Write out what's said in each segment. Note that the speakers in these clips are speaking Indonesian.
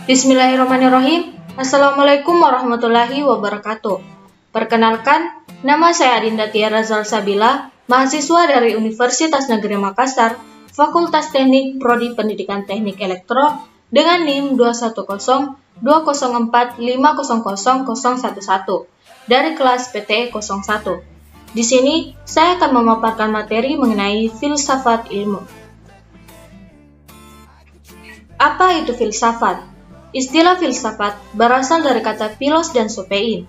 Bismillahirrahmanirrahim. Assalamualaikum warahmatullahi wabarakatuh. Perkenalkan, nama saya Adinda Tiara Zalsabila, mahasiswa dari Universitas Negeri Makassar, Fakultas Teknik Prodi Pendidikan Teknik Elektro dengan NIM 21020450011 dari kelas PTE 01. Di sini, saya akan memaparkan materi mengenai filsafat ilmu. Apa itu filsafat? Istilah filsafat berasal dari kata philos dan sopein.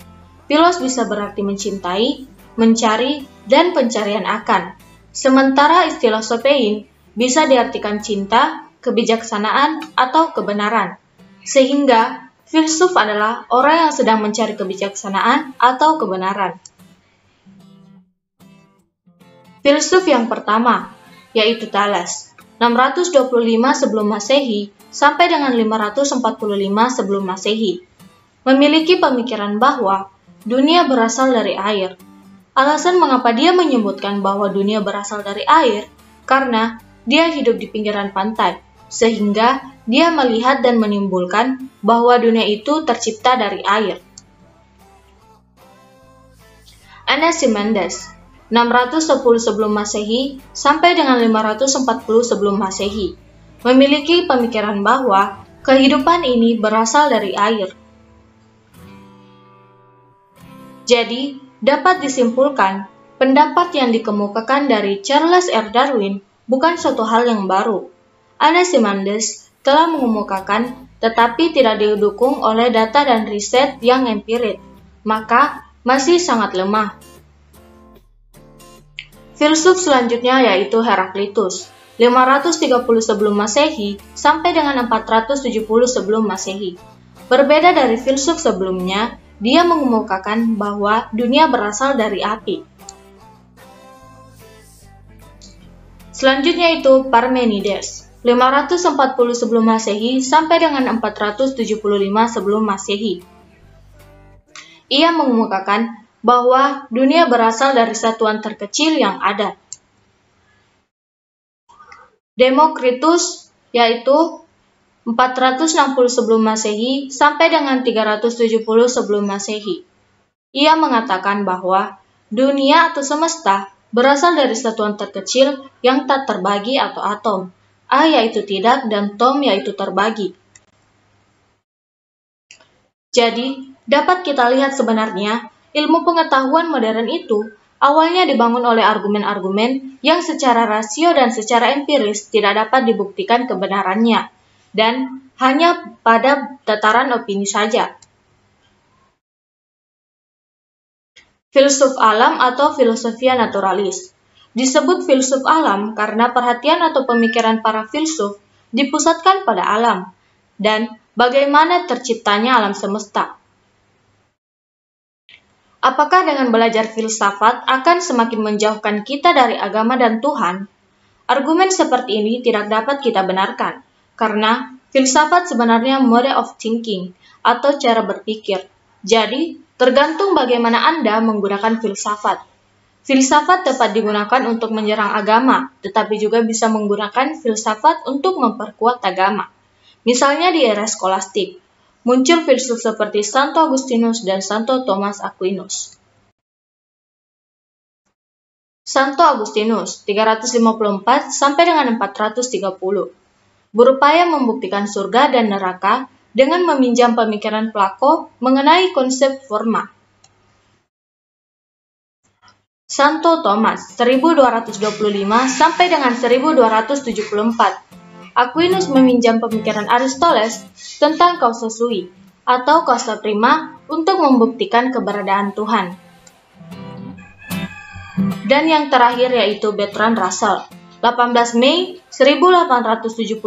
Philos bisa berarti mencintai, mencari, dan pencarian akan. Sementara istilah sopein bisa diartikan cinta, kebijaksanaan, atau kebenaran. Sehingga, filsuf adalah orang yang sedang mencari kebijaksanaan atau kebenaran. Filsuf yang pertama, yaitu Thales, 625 sebelum Masehi sampai dengan 545 sebelum Masehi, memiliki pemikiran bahwa dunia berasal dari air. Alasan mengapa dia menyebutkan bahwa dunia berasal dari air, karena dia hidup di pinggiran pantai, sehingga dia melihat dan menimbulkan bahwa dunia itu tercipta dari air. Anaximenes, 610 sebelum Masehi sampai dengan 540 sebelum Masehi, memiliki pemikiran bahwa kehidupan ini berasal dari air. Jadi, dapat disimpulkan, pendapat yang dikemukakan dari Charles R. Darwin bukan suatu hal yang baru. Anaximenes telah mengemukakan, tetapi tidak didukung oleh data dan riset yang empirik, maka masih sangat lemah. Filsuf selanjutnya yaitu Heraklitus, 530 sebelum Masehi sampai dengan 470 sebelum Masehi. Berbeda dari filsuf sebelumnya, dia mengemukakan bahwa dunia berasal dari api. Selanjutnya itu Parmenides, 540 sebelum Masehi sampai dengan 475 sebelum Masehi. Ia mengemukakan bahwa dunia berasal dari satuan terkecil yang ada. Demokritus, yaitu 460 sebelum Masehi sampai dengan 370 sebelum Masehi. Ia mengatakan bahwa dunia atau semesta berasal dari satuan terkecil yang tak terbagi atau atom. A yaitu tidak dan tom yaitu terbagi. Jadi, dapat kita lihat sebenarnya ilmu pengetahuan modern itu awalnya dibangun oleh argumen-argumen yang secara rasio dan secara empiris tidak dapat dibuktikan kebenarannya, dan hanya pada tataran opini saja. Filsuf alam atau filosofia naturalis. Disebut filsuf alam karena perhatian atau pemikiran para filsuf dipusatkan pada alam, dan bagaimana terciptanya alam semesta. Apakah dengan belajar filsafat akan semakin menjauhkan kita dari agama dan Tuhan? Argumen seperti ini tidak dapat kita benarkan, karena filsafat sebenarnya mode of thinking atau cara berpikir. Jadi, tergantung bagaimana Anda menggunakan filsafat. Filsafat dapat digunakan untuk menyerang agama, tetapi juga bisa menggunakan filsafat untuk memperkuat agama. Misalnya di era skolastik, muncul filsuf seperti Santo Agustinus dan Santo Thomas Aquinas. Santo Agustinus, 354 sampai dengan 430, berupaya membuktikan surga dan neraka dengan meminjam pemikiran Plato mengenai konsep forma. Santo Thomas, 1225 sampai dengan 1274, Aquinas meminjam pemikiran Aristoteles tentang causa sui atau causa prima untuk membuktikan keberadaan Tuhan. Dan yang terakhir yaitu Bertrand Russell, 18 Mei 1872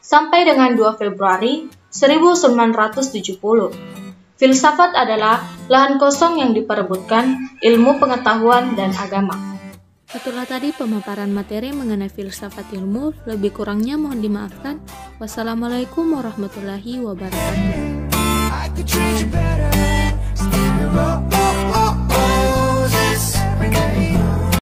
sampai dengan 2 Februari 1970. Filsafat adalah lahan kosong yang diperebutkan ilmu pengetahuan dan agama. Itulah tadi pemaparan materi mengenai filsafat ilmu, lebih kurangnya mohon dimaafkan. Wassalamualaikum warahmatullahi wabarakatuh.